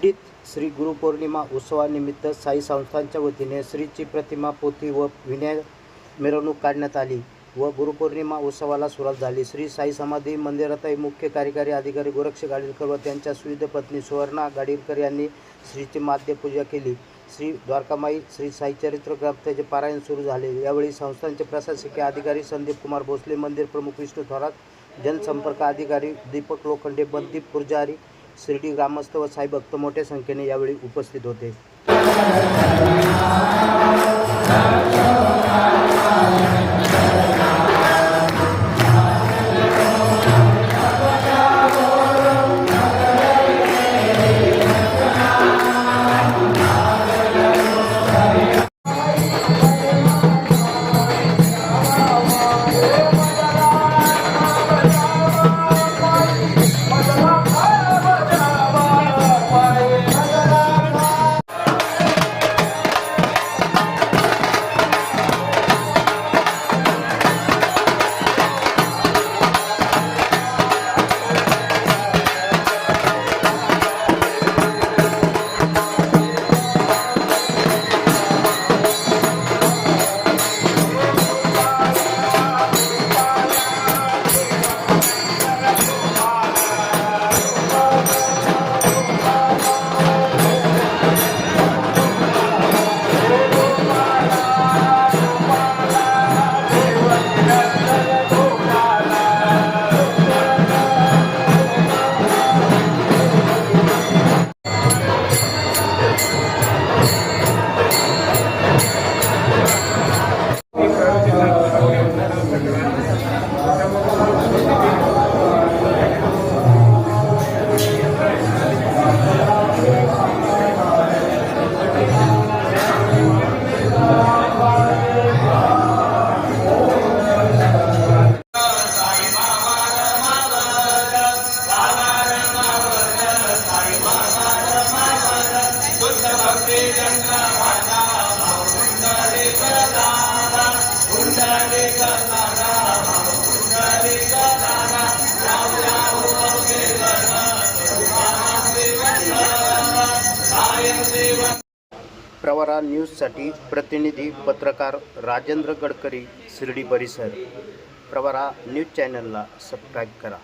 शिर्डीत श्री गुरुपौर्णिमा उत्सवानिमित्त साई संस्थांच्या वतीने श्रीची प्रतिमा, पोथी व विनय मिरवणूक काढण्यात आली व गुरुपौर्णिमा उत्सवाला सुरुवात झाली। श्री साई समाधी मंदिरातही मुख्य कार्यकारी अधिकारी गोरक्ष गाडीलकर व त्यांच्या सुविध पत्नी सुवर्णा गाडीलकर यांनी श्रीची माध्य पूजा केली। श्री द्वारकामाई श्री साई चरित्र ग्रंथाचे पारायण सुरू झाले। यावेळी संस्थांचे प्रशासकीय अधिकारी संदीप कुमार भोसले, मंदिर प्रमुख विष्णू थोरात, जनसंपर्क अधिकारी दीपक लोखंडे, बंदीप पुजारी, शिर्डी ग्रामस्थ व साई भक्त मोठ्या संख्येने यावेळी उपस्थित होते। प्रवरा न्यूजसाठी प्रतिनिधी पत्रकार राजेंद्र गडकरी, शिर्डी परिसर। प्रवरा न्यूज चॅनलला सबस्क्राईब करा।